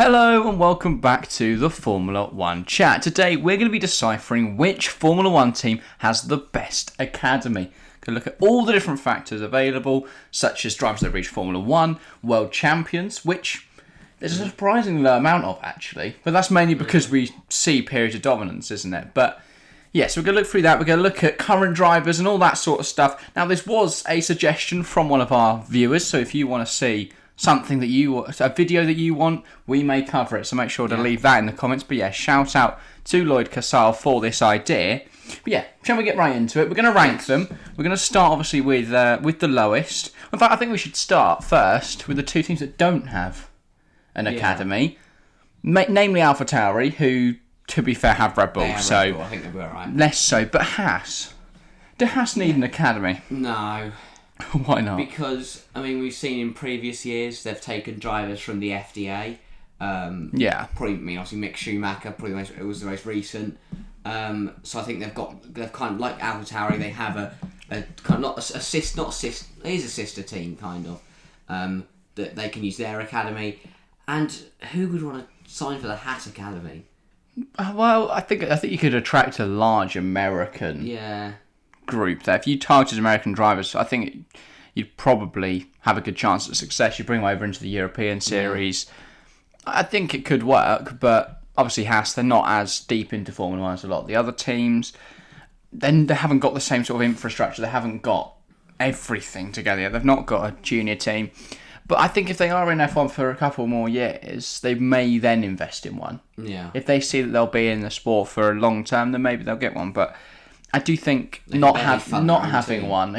Hello and welcome back to the Formula 1 chat. Today we're going to be deciphering which Formula 1 team has the best academy. Going to look at all the different factors available, such as drivers that have reached Formula 1, world champions, which there's a surprisingly low amount of actually, but that's mainly because we see periods of dominance, isn't it? But yes, we're going to look through that. We're going to look at current drivers and all that sort of stuff. Now, this was a suggestion from one of our viewers, so if you want to see something that a video that you want, we may cover it. So make sure to leave that in the comments. But yeah, shout out to Lloyd Casale for this idea. But yeah, shall we get right into it? We're going to rank them. We're going to start obviously with the lowest. In fact, I think we should start first with the two teams that don't have an academy, namely AlphaTauri, who, to be fair, have Red Bull. Red Bull. I think they'll be alright. Less so, but Haas. Do Haas need an academy? No. Why not? Because, I mean, we've seen in previous years they've taken drivers from the FDA. Probably, obviously Mick Schumacher, it was the most recent. So I think they've kind of, like AlphaTauri, they have a kind of, it is a sister team, kind of, that they can use their academy. And who would want to sign for the Haas Academy? Well, I think you could attract a large American group there. If you targeted American drivers, I think you'd probably have a good chance at success. You bring them over into the European series. I think it could work, but obviously Haas, they're not as deep into Formula 1 as a lot of the other teams. Then they haven't got the same sort of infrastructure. They haven't got everything together yet. They've not got a junior team. But I think if they are in F1 for a couple more years, they may then invest in one. Yeah. If they see that they'll be in the sport for a long term, then maybe they'll get one. But I do think not having one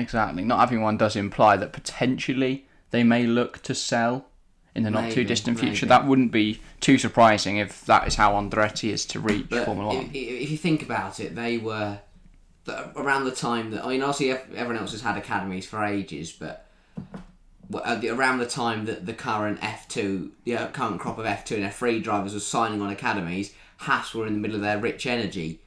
does imply that potentially they may look to sell in the not too distant future. That wouldn't be too surprising if that is how Andretti is to reach Formula 1. If you think about it, they were around the time that, I mean, obviously everyone else has had academies for ages, but around the time that the current current crop of F2 and F3 drivers was signing on academies, Haas were in the middle of their rich energy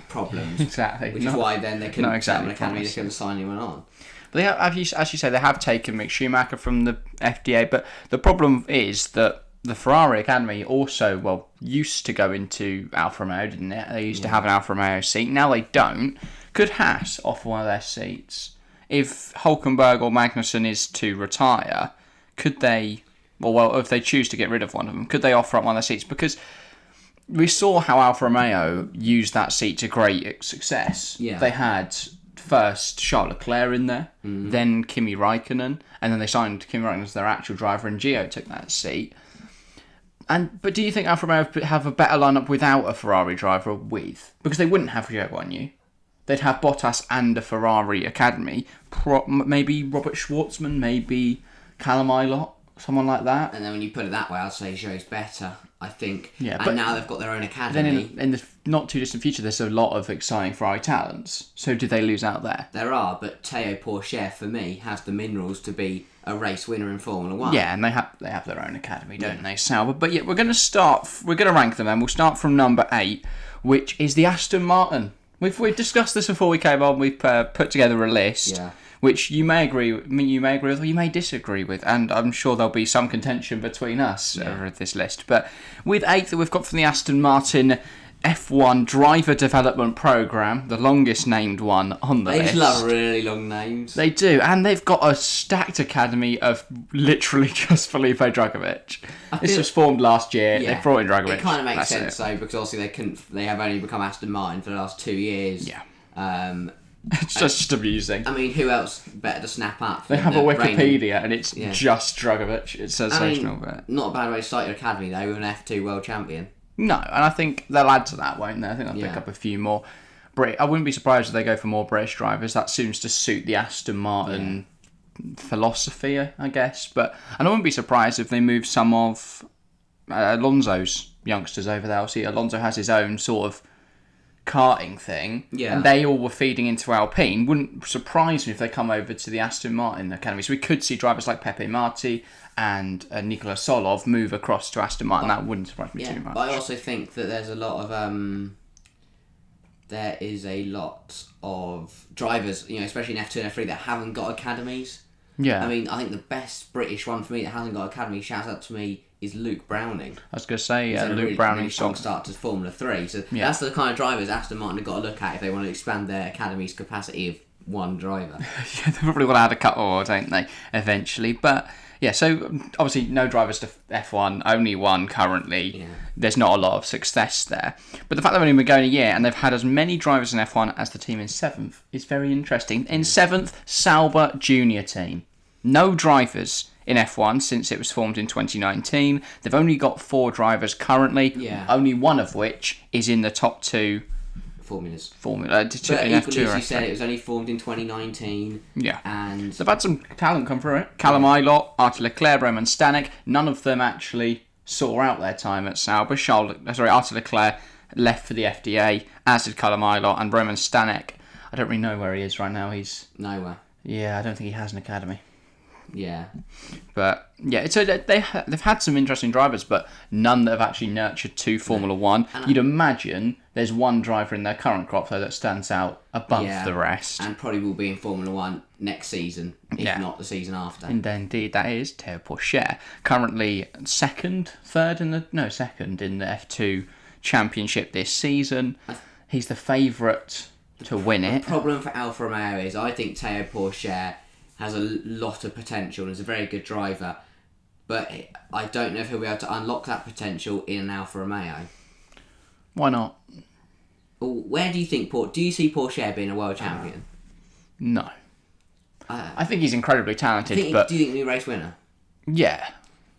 problems. Exactly. Which is why then they couldn't set up an academy, they couldn't sign anyone on. But they have, as you say, they have taken Mick Schumacher from the FDA, but the problem is that the Ferrari Academy also, used to go into Alfa Romeo, didn't it? They used to have an Alfa Romeo seat. Now they don't. Could Haas offer one of their seats? If Hülkenberg or Magnussen is to retire, could they, if they choose to get rid of one of them, could they offer up one of their seats? Because we saw how Alfa Romeo used that seat to great success. Yeah. They had first Charles Leclerc in there, then Kimi Räikkönen, and then they signed Kimi Räikkönen as their actual driver, and Gio took that seat. But do you think Alfa Romeo have a better lineup without a Ferrari driver with? Because they wouldn't have Gio Guan Yu. They'd have Bottas and a Ferrari Academy. Maybe Robert Schwartzman, maybe Callum Ilott, someone like that. And then when you put it that way, I'd say Zhou's better, I think. Yeah, and now they've got their own academy. Then in the not too distant future, there's a lot of exciting Ferrari talents. So did they lose out there? There are, but Théo Pourchaire, for me, has the minerals to be a race winner in Formula 1. Yeah, and they have their own academy, don't they, Sal? But yeah, we're going to rank them then. We'll start from number 8, which is the Aston Martin. We've discussed this before we came on. We've put together a list, which you may agree with, or you may disagree with, and I'm sure there'll be some contention between us over this list. But with 8 that we've got from the Aston Martin F1 Driver Development Programme, the longest named one on the list. They just love really long names. They do, and they've got a stacked academy of literally just Felipe Drugovich. This was formed last year. They brought in Drugovich. It kind of makes sense though, because obviously they have only become Aston Martin for the last 2 years. Yeah. It's just amusing. I mean, who else better to snap up? They have a Wikipedia, and it's just Drugovich. It's sensational. But not a bad way to start your academy though, with an F2 world champion. No, and I think they'll add to that, won't they? I think they'll pick up a few more. I wouldn't be surprised if they go for more British drivers. That seems to suit the Aston Martin philosophy, I guess. And I wouldn't be surprised if they move some of Alonso's youngsters over there. Obviously, Alonso has his own sort of karting thing, and they all were feeding into Alpine. Wouldn't surprise me if they come over to the Aston Martin Academy. So we could see drivers like Pepe Marti and Nikola Solov move across to Aston Martin. That wouldn't surprise me too much. But I also think that there's a lot of drivers, especially in F2 and F3, that haven't got academies. Yeah. I mean, I think the best British one for me that hasn't got academy, shouts out to me, is Luke Browning. I was going to say, Luke really, Browning. Really strong start to Formula 3. So that's the kind of drivers Aston Martin have got to look at if they want to expand their academy's capacity of one driver. Yeah, they probably will add a couple more, don't they, eventually? But yeah, so obviously no drivers to F1, only one currently. Yeah. There's not a lot of success there. But the fact they've only been going a year and they've had as many drivers in F1 as the team in 7th is very interesting. In 7th, Sauber Junior Team. No drivers in F1 since it was formed in 2019. They've only got 4 drivers currently, only one of which is in the top 2 formulas. But equally, as you said, it was only formed in 2019. Yeah. And they've had some talent come through it. Callum Ilott, Artur Leclerc, Roman Stanek. None of them actually saw out their time at Sauber. Artur Leclerc left for the FDA, as did Callum Ilott, and Roman Stanek. I don't really know where he is right now. He's nowhere. Yeah, I don't think he has an academy. Yeah. But yeah, so they've had some interesting drivers, but none that have actually nurtured to Formula 1. You'd imagine there's one driver in their current crop though that stands out above the rest. And probably will be in Formula 1 next season, if not the season after. And indeed, that is Théo Pourchaire. Currently second in the F2 Championship this season. He's the favourite to win it. The problem for Alfa Romeo is I think Théo Pourchaire has a lot of potential and is a very good driver, but I don't know if he'll be able to unlock that potential in an Alfa Romeo. Why not? Where do you think do you see Pourchaire being a world champion? No. I think he's incredibly talented. Do you think he'll be a race winner? Yeah.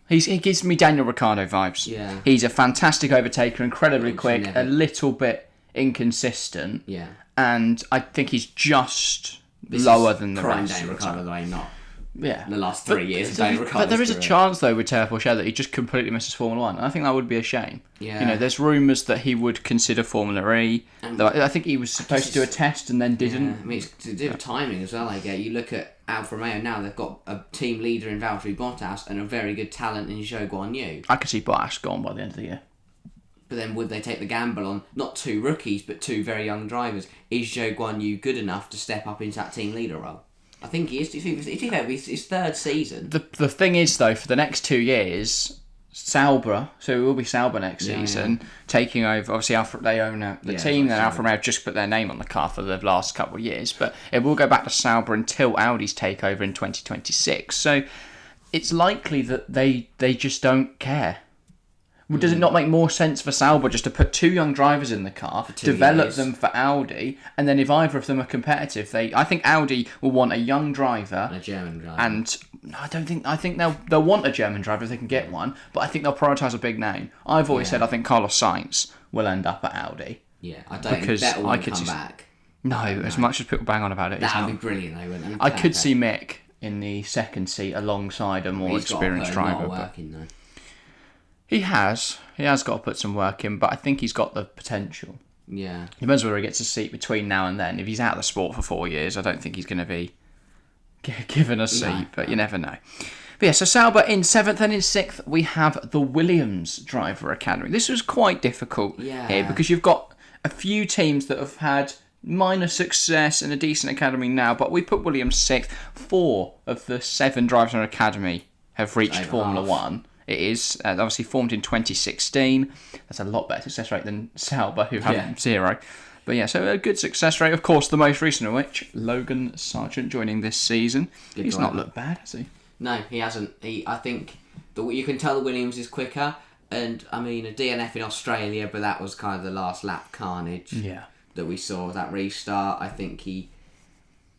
He gives me Daniel Ricciardo vibes. Yeah. He's a fantastic overtaker, incredibly quick, a little bit inconsistent. Yeah. And I think he's just lower than the rest. Daniel Ricciardo, though, not the last 3 years of Daniel Ricciardo. But there is a chance, though, with Théo Pourchaire that he just completely misses Formula 1. And I think that would be a shame. Yeah. There's rumours that he would consider Formula E. I think he was supposed to do a test and then didn't. Yeah. I mean, it's to do with timing as well, I get. You look at Alfa Romeo now, they've got a team leader in Valtteri Bottas and a very good talent in Zhou Guanyu. I could see Bottas gone by the end of the year. But then would they take the gamble on not 2 rookies, but 2 very young drivers? Is Zhou Guanyu good enough to step up into that team leader role? I think he is. It's his 3rd season. The thing is, though, for the next 2 years, Sauber, so it will be Sauber next season, taking over. Obviously, they own the team, then Alfa Romeo just put their name on the car for the last couple of years. But it will go back to Sauber until Audi's take over in 2026. So it's likely that they just don't care. Does it not make more sense for Sauber just to put 2 young drivers in the car, develop them for Audi, and then if either of them are competitive, I think Audi will want a young driver and a German driver. And I think they'll want a German driver if they can get one, but I think they'll prioritise a big name. I've always said I think Carlos Sainz will end up at Audi. Yeah, I don't think Vettel will come back. No, as much as people bang on about it, that'd be brilliant though, wouldn't it? I could see Mick in the 2nd seat alongside a more experienced driver. He has got to put some work in, but I think he's got the potential. Yeah. Depends whether he gets a seat between now and then. If he's out of the sport for 4 years, I don't think he's going to be given a seat, but you never know. But yeah, so Sauber in 7th, and in 6th we have the Williams Driver Academy. This was quite difficult here because you've got a few teams that have had minor success and a decent academy now, but we put Williams 6th. 4 of the 7 drivers in our academy have reached Formula 1. It is obviously formed in 2016. That's a lot better success rate than Sauber, who have 0. But yeah, so a good success rate. Of course, the most recent of which, Logan Sargent joining this season. He's not looked bad, has he? No, he hasn't. I think you can tell the Williams is quicker. And, I mean, a DNF in Australia, but that was kind of the last lap carnage that we saw, that restart. I think you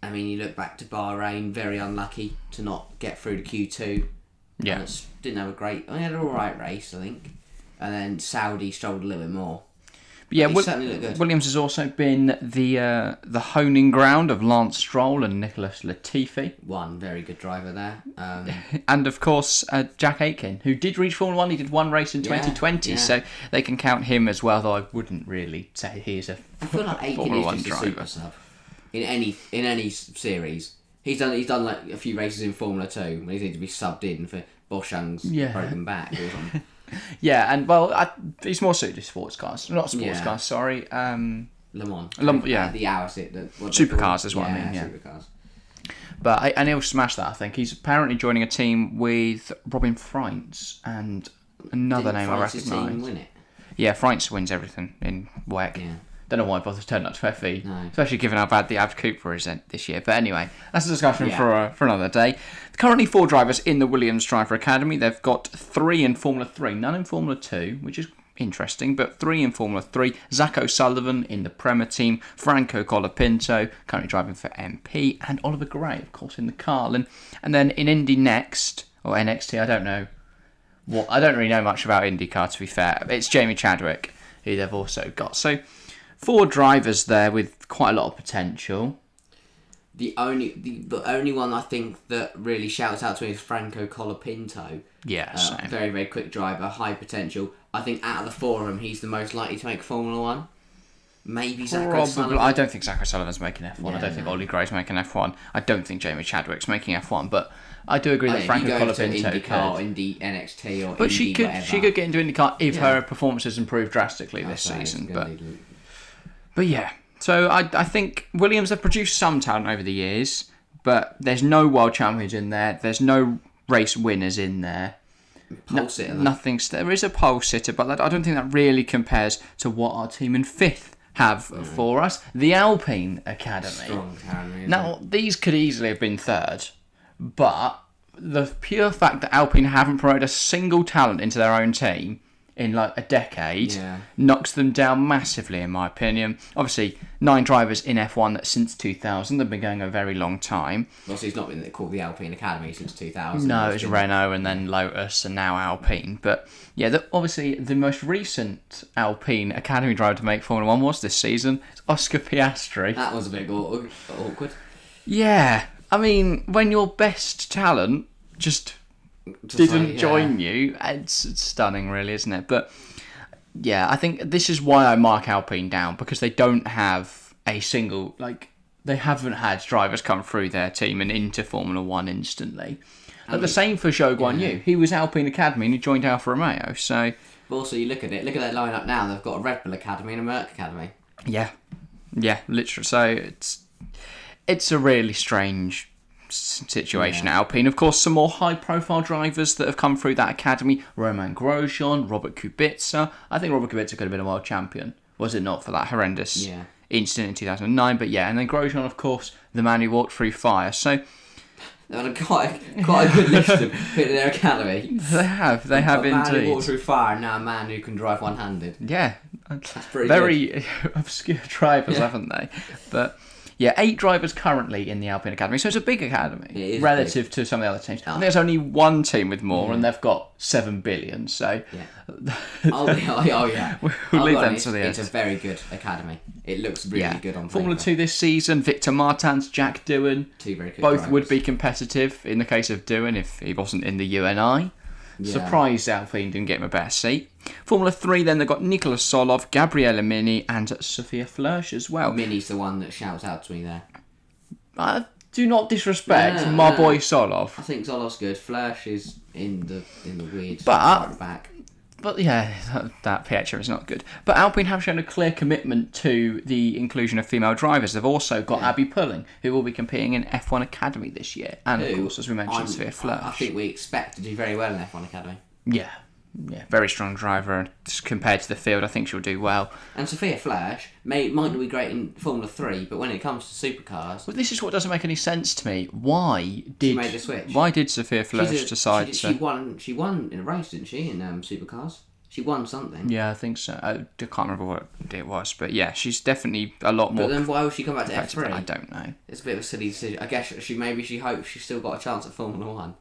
look back to Bahrain, very unlucky to not get through to Q2. Yeah. Didn't have he had an alright race, I think. And then Saudi struggled a little bit more. But yeah, certainly looked good. Williams has also been the honing ground of Lance Stroll and Nicholas Latifi. One very good driver there. And of course, Jack Aitken, who did reach Formula 1. He did one race in 2020, so they can count him as well, though I wouldn't really say he's a I feel like Aitken Formula 1 is just driver. a super sub. In any series. He's done like a few races in Formula 2 when he's need to be subbed in for Boschung's broken back or something. Yeah, and he's more suited to sports cars. Not sports cars, sorry. Le Mans. The hours Supercars is what I mean, yeah. Supercars. But and he'll smash that, I think. He's apparently joining a team with Robin Freins and another name I France's team recognise. win it? Yeah, France wins everything in WEC. Yeah. Don't know why I bothered turning up to FE, No. especially given how bad the Ab Cooper is this year. But anyway, that's a discussion Yeah. for another day. Currently 4 drivers in the Williams Driver Academy. They've got 3 in Formula 3, none in Formula 2, which is interesting, but 3 in Formula 3. Zach O'Sullivan in the Prema team, Franco Colapinto, currently driving for MP, and Oliver Gray, of course, in the Carlin. And then in Indy Next, or NXT, I don't know. I don't really know much about IndyCar, to be fair. It's Jamie Chadwick, who they've also got. So 4 drivers there with quite a lot of potential. The only one I think that really shouts out to me is Franco Colapinto. Yeah, same. Very, very quick driver, high potential. I think out of the 4 of them, he's the most likely to make Formula 1. Maybe Zach O'Sullivan. I don't think Zach O'Sullivan's making F1. Yeah, I don't think Ollie Gray's making F1. I don't think Jamie Chadwick's making F1. But I do agree that Franco Colapinto IndyCar, could. Indy NXT, or But Indy whatever. she could get into IndyCar if her performances improve drastically this season. But yeah, so I think Williams have produced some talent over the years, but there's no world champions in there. There's no race winners in there. Pole sitter. There is a pole sitter, but I don't think that really compares to what our team in 5th have for us. The Alpine Academy. Strong academy. Now, these could easily have been 3rd, but the pure fact that Alpine haven't promoted a single talent into their own team in like a decade knocks them down massively, in my opinion. Obviously, 9 drivers in F1 since 2000. They've been going a very long time. Obviously, it's not been called the Alpine Academy since 2000. No, it's Renault and then Lotus and now Alpine. But yeah, obviously the most recent Alpine Academy driver to make Formula 1 was this season. It's Oscar Piastri. That was a bit awkward. Yeah, I mean, when your best talent just didn't join you, it's stunning, really, isn't it? But yeah, I think this is why I mark Alpine down, because they don't have a single, they haven't had drivers come through their team and into Formula 1 instantly. The same for Zhou Guanyu. He was Alpine Academy and he joined Alfa Romeo, so... But also, you look at their lineup now, they've got a Red Bull Academy and a Merc Academy. Yeah, literally. So it's a really strange situation at Alpine. Of course, some more high-profile drivers that have come through that academy: Romain Grosjean, Robert Kubica. I think Robert Kubica could have been a world champion, was it not for that horrendous incident in 2009? But yeah, and then Grosjean, of course, the man who walked through fire. So they've had quite a good list of people in their academy. They have indeed. A man who walked through fire, and now a man who can drive one-handed. Yeah, that's pretty very good. Obscure drivers, haven't they? But yeah, 8 drivers currently in the Alpine Academy, so it's a big academy relative to some of the other teams. And there's only one team with more, and they've got 7 billion. So oh yeah, we'll leave them to the end. It's a very good academy. It looks really good on Formula paper. 2 this season: Victor Martins, Jack Doohan. 2 very good both drivers. would be competitive in the case of Doohan if he wasn't in the UNI. Surprised Alpine didn't get him a better seat. Formula 3 then, they've got Nicolas Solov, Gabriella Mini and Sophia Flörsch as well. Mini's the one that shouts out to me there. Do not disrespect my boy Solov. I think Solov's good. Flörsch is in the weird part at the back. But yeah, that picture is not good. But Alpine have shown a clear commitment to the inclusion of female drivers. They've also got Abby Pulling, who will be competing in F1 Academy this year. And of course, as we mentioned, Sophia Flörsch. I think we expect to do very well in F1 Academy. Yeah, very strong driver. And compared to the field, I think she'll do well. And Sophia Flörsch might not be great in Formula 3, but when it comes to supercars... Well, this is what doesn't make any sense to me. Why did she made the switch? Why did Sophia Flörsch decide to... She won in a race, didn't she, in supercars? She won something. Yeah, I think so. I can't remember what it was, but yeah, she's definitely a lot more... But then why would she come back to F3? I don't know. It's a bit of a silly decision. I guess she hopes she's still got a chance at Formula 1.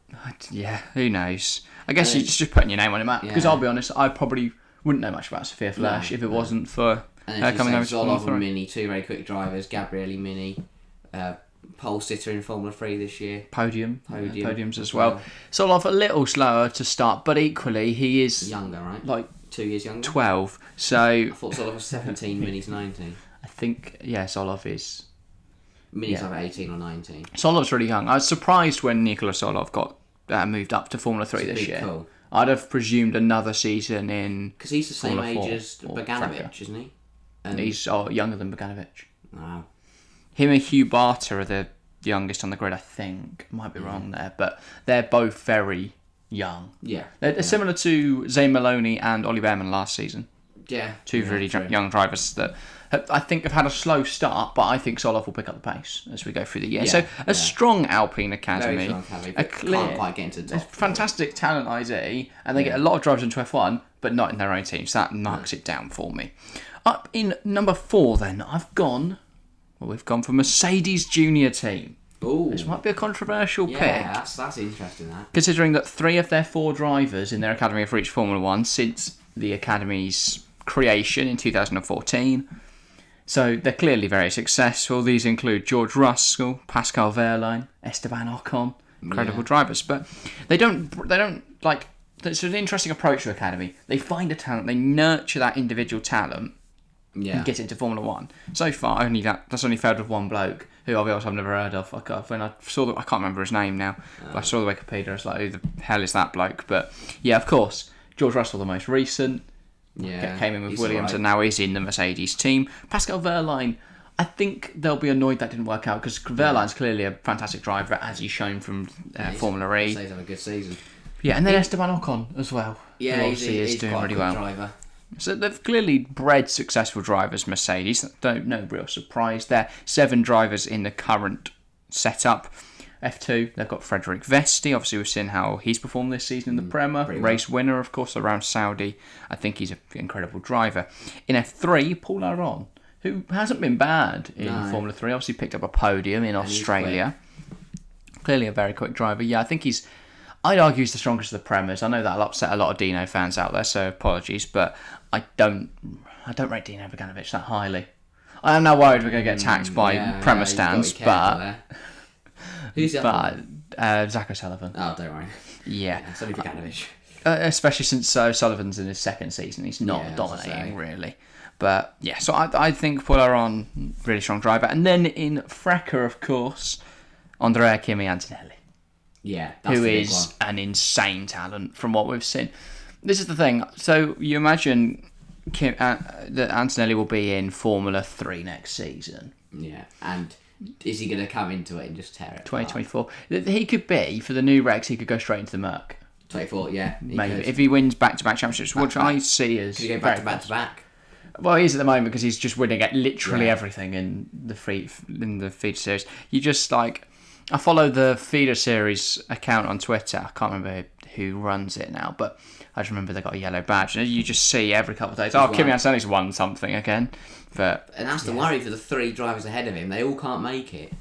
Yeah, who knows? I guess you're just putting your name on it, Matt. Because I'll be honest, I probably wouldn't know much about Sophia Flörsch if it wasn't for her coming over to Formula 3. And Mini, 2 very quick drivers. Gabriele Mini, pole sitter in Formula 3 this year. Podiums as well. Solov a little slower to start, but equally he is... Younger, right? Like 2 years younger? 12, so... I thought Solov was 17, Mini's 19. I think, Solov is... Mini's either 18 or 19. Solov's really young. I was surprised when Nicolas Solov got moved up to Formula 3 this year. Cool. I'd have presumed another season in... Because he's the same Formula age 4 as Boganovic, isn't he? And he's younger than Boganovic. Wow. Him and Hugh Barter are the youngest on the grid, I think. Might be wrong there, but they're both very young. Yeah. They're similar to Zane Maloney and Ollie Behrman last season. Yeah. Two really young drivers that I think have had a slow start, but I think Solov will pick up the pace as we go through the year. So a strong Alpine Academy. Very strong academy. Can't quite get into the top. Fantastic talent IZ, and they get a lot of drivers into F1, but not in their own team. So that marks it down for me. Up in number 4 then, we've gone for Mercedes Junior Team. Ooh. This might be a controversial pick. Yeah, that's interesting, that. Considering that 3 of their 4 drivers in their academy have reached Formula 1 since the academy's creation in 2014. So they're clearly very successful. These include George Russell, Pascal Wehrlein, Esteban Ocon, incredible drivers. But they don't like. It's an interesting approach to academy. They find a talent, they nurture that individual talent, and get into Formula 1. So far, that's only failed with one bloke who I'll be honest, I've never heard of. When I saw I can't remember his name now. But I saw the Wikipedia. I was like, who the hell is that bloke? But yeah, of course, George Russell, the most recent. Yeah, came in with Williams and now he's in the Mercedes team. Pascal Wehrlein, I think they'll be annoyed that didn't work out because Wehrlein's clearly a fantastic driver, as he's shown from Formula E. He's having a good season. Yeah, and then Esteban Ocon as well. Yeah, he's doing really well. Driver. So they've clearly bred successful drivers, Mercedes. No real surprise there. 7 drivers in the current setup. F2, they've got Frédéric Vesti. Obviously, we've seen how he's performed this season in the Prema. Race winner, of course, around Saudi. I think he's an incredible driver. In F3, Paul Aron, who hasn't been bad in Formula 3. Obviously, picked up a podium in Australia. Clearly a very quick driver. Yeah, I think I'd argue he's the strongest of the Premas. I know that'll upset a lot of Dino fans out there, so apologies. But I don't rate Dino Bogdanovic that highly. I am now worried we're going to get attacked by Prema stands, but... Who's the other one? Zach O'Sullivan. Oh, don't worry. Yeah. It's only Bogdanovic. Especially since O'Sullivan's in his second season. He's not dominating, really. But, yeah, so I think Paul Aron, really strong driver. And then in Frecker, of course, Andrea Kimi Antonelli. Yeah, that's who the big is an insane talent from what we've seen. This is the thing. So you imagine that Antonelli will be in Formula 3 next season. Yeah, and... Is he going to come into it and just tear it 2024. He could be, for the new Rex, he could go straight into the Merc. 24, yeah. Maybe. If he wins back-to-back championships, which I see as... Could he go back-to-back? Well, he is at the moment because he's just winning at literally everything in the feeder series. You just, like... I follow the feeder series account on Twitter. I can't remember who runs it now, but I just remember they got a yellow badge. And you just see every couple of days, Kimi Antonelli's won something again. And that's the worry for the 3 drivers ahead of him. They all can't make it.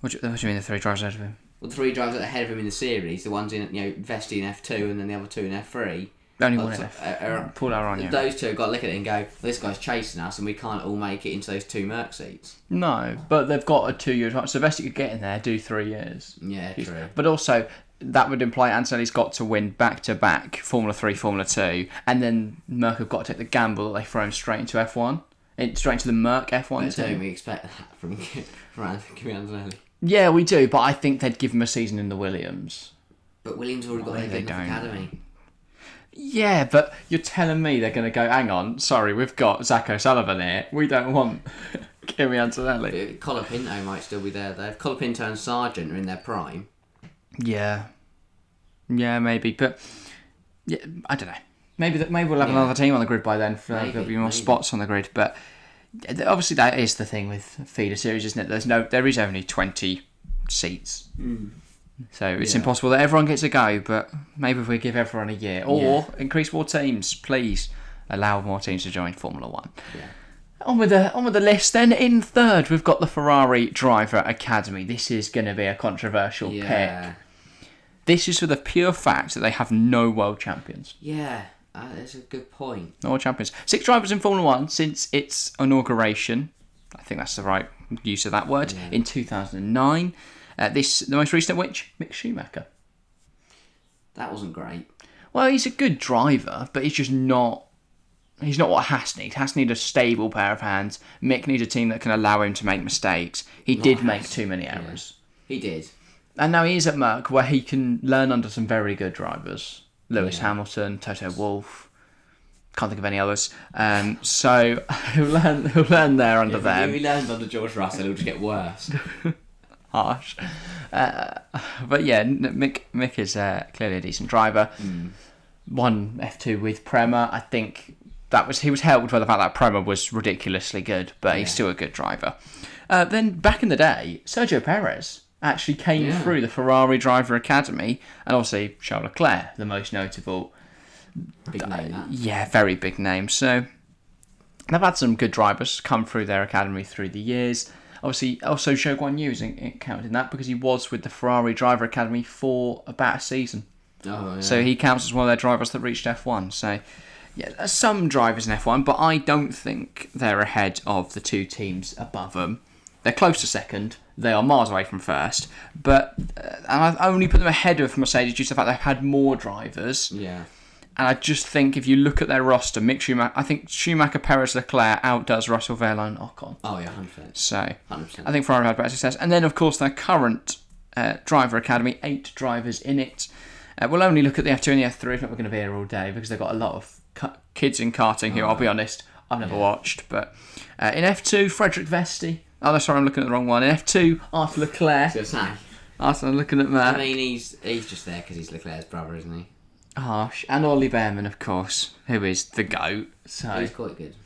What do you mean the 3 drivers ahead of him? Well, the 3 drivers ahead of him in the series, the ones in Vesti in F2 and then the other 2 in F3. Only one in F3. Paul Aron, yeah. Those 2 have got to look at it and go, this guy's chasing us and we can't all make it into those 2 Merc seats. No, but they've got a 2-year time. So Vesti could get in there, do 3 years. Yeah, true. But also, that would imply Antonelli's got to win back-to-back Formula 3, Formula 2, and then Merc have got to take the gamble that they throw him straight into F1. Straight into the Merc F1 team. Don't we expect that from Kimi Antonelli? Yeah, we do, but I think they'd give him a season in the Williams. But Williams already got their academy. Yeah, but you're telling me they're going to go, hang on, sorry, we've got Zach O'Sullivan here. We don't want Kimi Antonelli. Colapinto might still be there, though. If Colapinto and Sargent are in their prime. Yeah. Yeah, maybe. But, yeah, I don't know. Maybe we'll have another team on the grid by then. There'll be more spots on the grid. But obviously that is the thing with feeder series, isn't it? There is only 20 seats. So it's impossible that everyone gets a go. But maybe if we give everyone a year. Or increase more teams, please. Allow more teams to join Formula 1. Yeah. On with the list then. In third, we've got the Ferrari Driver Academy. This is going to be a controversial pick. This is for the pure fact that they have no world champions. Yeah. That's a good point. No world champions. 6 drivers in Formula 1 since its inauguration. I think that's the right use of that word. Yeah. In 2009. The most recent of which, Mick Schumacher. That wasn't great. Well, he's a good driver, but he's just not... He's not what Haas needs. Haas need a stable pair of hands. Mick needs a team that can allow him to make mistakes. He did make too many errors. Yeah. He did. And now he is at Merc, where he can learn under some very good drivers. Lewis Hamilton, Toto Wolff, can't think of any others. So he'll learn there under them. If he learns under George Russell, it'll just get worse. Harsh. But yeah, Mick is clearly a decent driver. Won F2 with Prema. I think he was helped by the fact that Prema was ridiculously good, but he's still a good driver. Then back in the day, Sergio Perez actually came through the Ferrari Driver Academy, and obviously Charles Leclerc, the most notable. Big name. Yeah, very big name. So they've had some good drivers come through their academy through the years. Obviously, also Zhou Guanyu is counted in that because he was with the Ferrari Driver Academy for about a season. Oh, yeah. So he counts as one of their drivers that reached F1. So, yeah, there's some drivers in F1, but I don't think they're ahead of the two teams above them. They're close to second. They are miles away from first. But and I only put them ahead of Mercedes due to the fact they've had more drivers. Yeah. And I just think if you look at their roster, Mick Schumacher, I think Schumacher, Perez, Leclerc outdoes Russell, Verlaine, and Ocon. Oh, yeah, 100%. So, 100%. I think Ferrari had better success. And then, of course, their current driver academy, 8 drivers in it. We'll only look at the F2 and the F3 if not we're going to be here all day because they've got a lot of kids in karting who, I'll be honest, I've never watched. But in F2, Frederick Vesti. Oh, sorry, I'm looking at the wrong one. In F2, Arthur Leclerc. Arthur, looking at that. I mean, he's just there because he's Leclerc's brother, isn't he? Harsh. And Ollie Behrman, of course, who is the GOAT. So. He's quite good.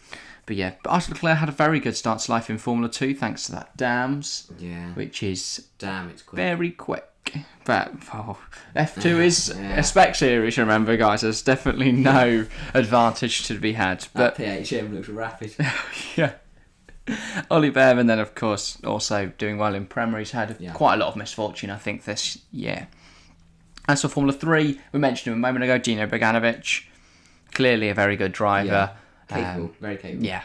But yeah, Arthur Leclerc had a very good start to life in Formula 2 thanks to that DAMS. Yeah. Which is it's quick. very quick. But F2 is a spec series, remember, guys. There's definitely no advantage to be had. But that PHM looks rapid. Yeah. Ollie Behrman then, of course, also doing well in Prema. He's had quite a lot of misfortune, I think, this year. As for Formula 3, we mentioned him a moment ago, Gino Bogdanovic. Clearly a very good driver. Capable, very capable. Yeah.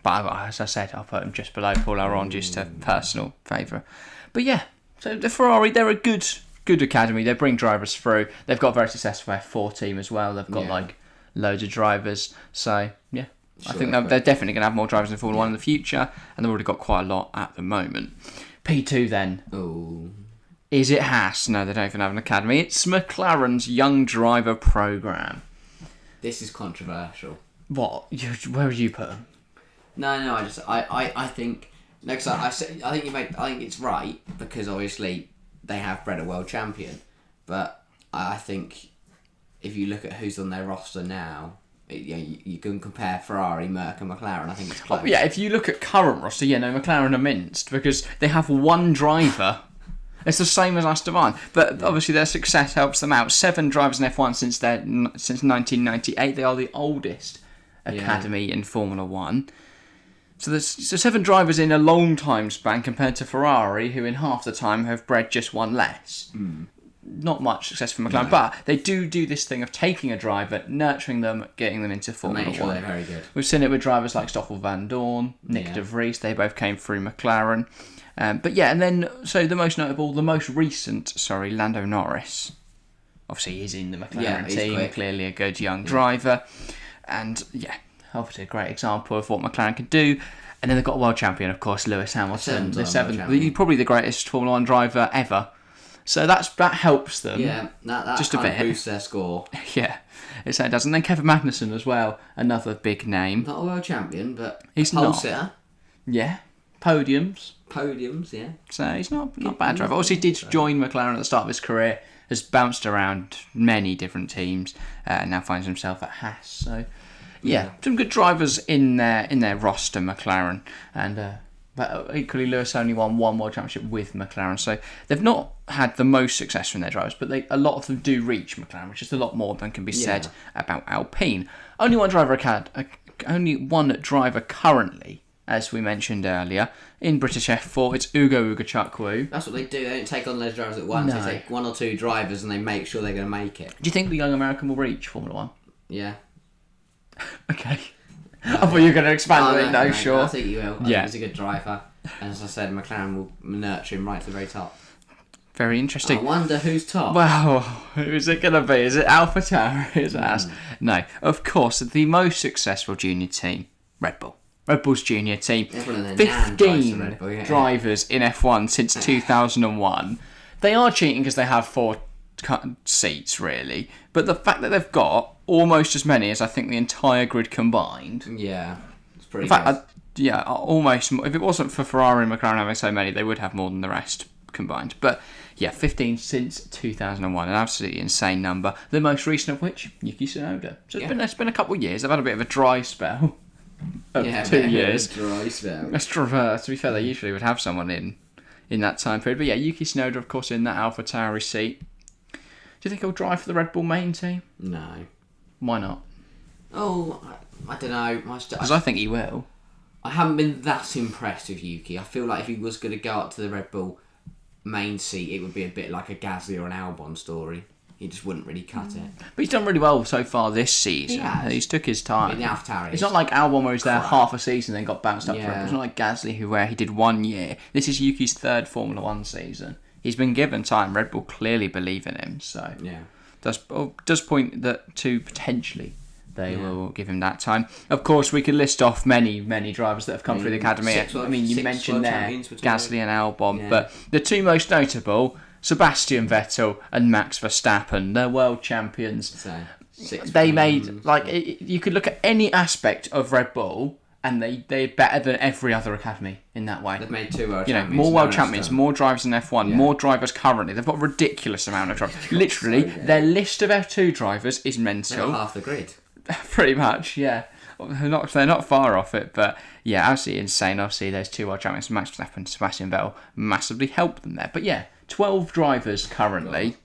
But as I said, I'll put him just below Paul Aron, just a personal favour. But yeah, so the Ferrari, they're a good academy. They bring drivers through. They've got a very successful F4 team as well. They've got loads of drivers. So yeah, I think they're definitely going to have more drivers in Formula 1 in the future, and they've already got quite a lot at the moment. P2 then. Oh. Is it Haas? No, they don't even have an academy. It's McLaren's Young Driver Programme. This is controversial. What? Where would you put them? No, I think. No, cause I think it's right because obviously they have bred a world champion, but I think if you look at who's on their roster now, you can compare Ferrari, Merc, and McLaren. I think it's close. Oh, yeah, if you look at current roster, McLaren are minced because they have one driver. It's the same as Aston Martin, but obviously their success helps them out. 7 drivers in F1 since 1998. They are the oldest academy in Formula 1. So there's 7 drivers in a long time span compared to Ferrari, who in half the time have bred just one less. Not much success for McLaren, but they do this thing of taking a driver, nurturing them, getting them into Formula 1. They're very good. We've seen it with drivers like Stoffel Van Dorn, Nick de Vries. They both came through McLaren. But yeah, and then, so the most recent, Lando Norris. Obviously, he's in the McLaren team, quick. Clearly a good young driver. And yeah, obviously a great example of what McLaren can do. And then they've got a world champion, of course, Lewis Hamilton, the 7th, probably the greatest Formula 1 driver ever. So that helps them. Yeah, that just kind of boosts their score. Yeah, it does. And then Kevin Magnussen as well, another big name. Not a world champion, but he's pole not. Sitter. Yeah, podiums, yeah. So he's not a bad driver. Obviously, he did join McLaren at the start of his career, has bounced around many different teams, and now finds himself at Haas. So, yeah, some good drivers in their roster, McLaren, and but equally Lewis only won one world championship with McLaren, so they've not had the most success from their drivers, but a lot of them do reach McLaren, which is a lot more than can be said about Alpine. Only one driver currently, as we mentioned earlier, in British F4, it's Ugo Chukwu. That's what they do. They don't take on those drivers at once. No. They take 1 or 2 drivers and they make sure they're going to make it. Do you think the young American will reach Formula 1? Yeah. Okay. I thought you were going to expand on it. No, sure. I think you will. I think he's a good driver. And as I said, McLaren will nurture him right to the very top. Very interesting. I wonder who's top. Well, who's it going to be? Is it AlphaTauri? Is it Haas? No. Of course, the most successful junior team, Red Bull. Red Bull's junior team. 15 drivers in F1 since 2001. They are cheating because they have 4 seats, really. But the fact that they've got almost as many as I think the entire grid combined. Yeah, it's pretty good. In fact, almost. If it wasn't for Ferrari and McLaren having so many, they would have more than the rest combined. But yeah, 15 since 2001, an absolutely insane number. The most recent of which, Yuki Tsunoda. So it's been a couple of years. I've had a bit of a dry spell of 2 years. Dry spell. To be fair, they usually would have someone in that time period. But yeah, Yuki Tsunoda, of course, in that AlphaTauri seat. Do you think he'll drive for the Red Bull main team? No. Why not? Oh, I don't know. Because I think he will. I haven't been that impressed with Yuki. I feel like if he was going to go up to the Red Bull main seat, it would be a bit like a Gasly or an Albon story. He just wouldn't really cut it. But he's done really well so far this season. He's took his time. In the AlphaTauri, it's not like Albon where he's there half a season and then got bounced up for it. It's not like Gasly where he did 1 year. This is Yuki's third Formula 1 season. He's been given time. Red Bull clearly believe in him. So does point that to potentially they will give him that time. Of course, we could list off many drivers that have come through the academy. You mentioned there Gasly and Albon, but the two most notable, Sebastian Vettel and Max Verstappen. They're world champions. They made, you could look at any aspect of Red Bull and they're better than every other academy in that way. They've made 2 world champions. More world champions, more drivers in F1, more drivers currently. They've got a ridiculous amount of drivers. Literally, their list of F2 drivers is mental. They're half the grid. Pretty much, yeah. They're not far off it, but yeah, absolutely insane. Obviously, those 2 world champions, Max Verstappen and Sebastian Vettel, massively helped them there. But yeah, 12 drivers currently.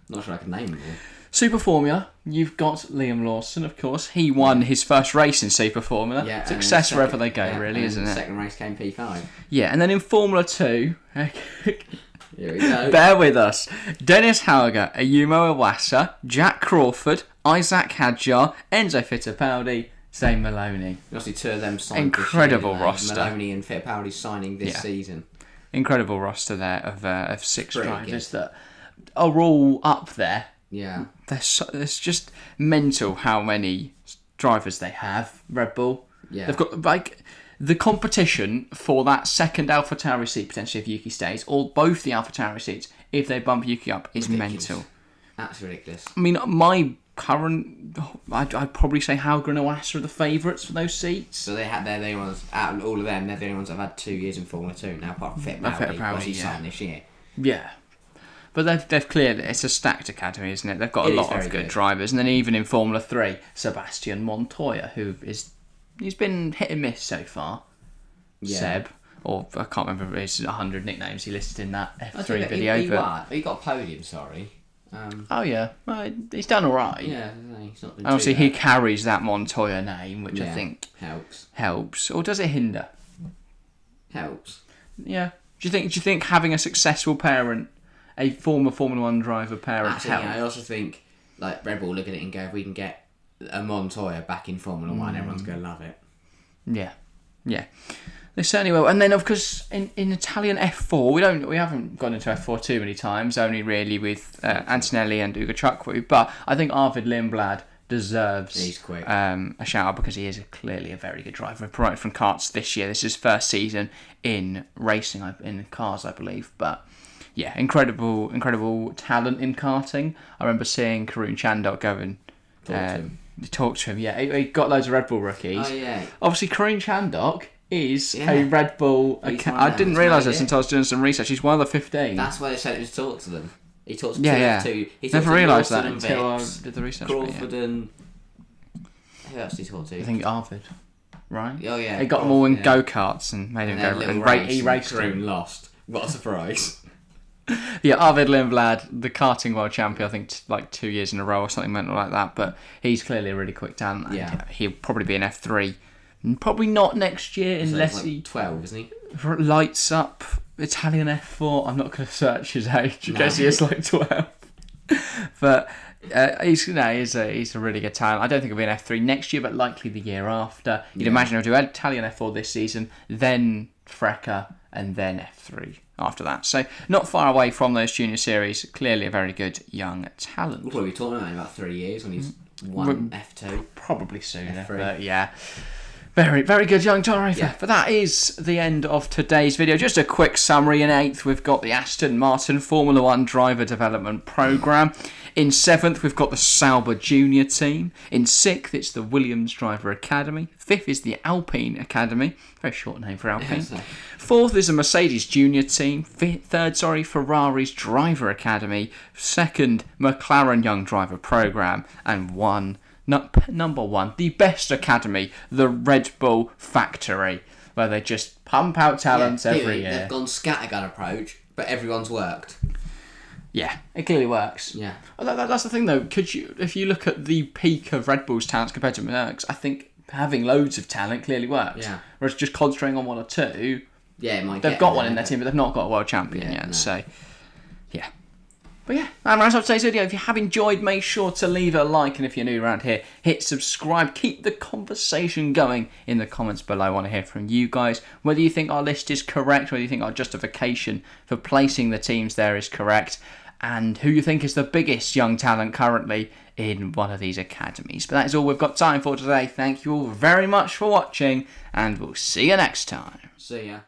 Not sure I can name them all. Super Formula, you've got Liam Lawson, of course. He won his first race in Super Formula. Yeah, success wherever they go, really, isn't it? The second race came P5. Yeah, and then in Formula 2... Here we go. Bear with us. Dennis Hauger, Ayumu Iwasa, Jack Crawford, Isaac Hadjar, Enzo Fittipaldi, Zane Maloney. Obviously, 2 of them signed Incredible this year, roster. Maloney and Fittipaldi signing this season. Incredible roster there of 6 drivers that are all up there. Yeah. It's just mental how many drivers they have, Red Bull. Yeah. They've got, the competition for that second AlphaTauri seat, potentially if Yuki stays, or both the AlphaTauri seats, if they bump Yuki up, is mental. That's ridiculous. I mean, my current... I'd probably say Hauger and Iwasa are the favourites for those seats. So they're the only ones, out of all of them, they're the only ones that have had 2 years in Formula 2 now, apart from Fittipaldi, he signed this year. Yeah. But they've cleared it. It's a stacked academy, isn't it? They've got a lot of good drivers. And then even in Formula 3, Sebastian Montoya, he's been hit and miss so far. Yeah. Seb, or I can't remember his 100 nicknames he listed in that F3 video. He got a podium, sorry. Oh yeah, well, he's done all right. Yeah, he's not been obviously he carries that Montoya name, which I think helps. Or does it hinder? Helps. Yeah. Do you think having a successful parent, a former Formula 1 driver parent, helps? I also think Red Bull look at it and go, if we can get a Montoya back in Formula 1, everyone's going to love it. Yeah. They certainly will. And then, of course, in Italian F4, we haven't gone into F4 too many times, only really with Antonelli and Ugo Chukwu, but I think Arvid Lindblad deserves a shout out because he is clearly a very good driver. Promoted from karts this year. This is his first season in racing, in cars, I believe. But yeah, incredible talent in karting. I remember seeing Karun Chandok go and talk to him. Yeah, he got loads of Red Bull rookies. Oh yeah. Obviously, Karun Chandok is a Red Bull... I didn't realise this until I was doing some research. He's one of the 15. That's why they said it was talk to them. He talked to two. He never realised that until I did the research. Crawford and... Who else did he talk to? I think Arvid, right? Oh yeah. He got them all in go-karts and made him go... And he raced him. Lost. What a surprise. Yeah, Arvid Lindblad, the karting world champion, I think 2 years in a row or something mental like that, but he's clearly a really quick talent. Yeah. He'll probably be an F3. Probably not next year unless he 12, isn't he? Lights up Italian F4. I'm not going to search his age. I guess he is 12. But he's a really good talent. I don't think he'll be an F3 next year, but likely the year after. You'd imagine he'll do Italian F4 this season, then Freca, and then F3 after that. So not far away from those junior series. Clearly a very good young talent. We'll probably be talking about him in about 3 years when he's won F2. Probably sooner, F3. but yeah. Very, very good young driver. Yeah. But that is the end of today's video. Just a quick summary. In 8th, we've got the Aston Martin Formula 1 driver development programme. In 7th, we've got the Sauber Junior team. In 6th, it's the Williams Driver Academy. 5th is the Alpine Academy. Very short name for Alpine. 4th is the Mercedes Junior team. 3rd, Ferrari's Driver Academy. 2nd, McLaren Young Driver Programme. And number 1, the best academy, the Red Bull Factory, where they just pump out talents every year. They've gone scattergun approach, but everyone's worked. Yeah, it clearly works. Yeah, that's the thing though. If you look at the peak of Red Bull's talents compared to Merck's, I think having loads of talent clearly works. Yeah. Whereas just concentrating on 1 or 2, they've got one in their team, but they've not got a world champion yet. No. So, yeah. But yeah, that wraps up today's video. If you have enjoyed, make sure to leave a like, and if you're new around here, hit subscribe. Keep the conversation going in the comments below. I want to hear from you guys, whether you think our list is correct, whether you think our justification for placing the teams there is correct, and who you think is the biggest young talent currently in one of these academies. But that is all we've got time for today. Thank you all very much for watching, and we'll see you next time. See ya.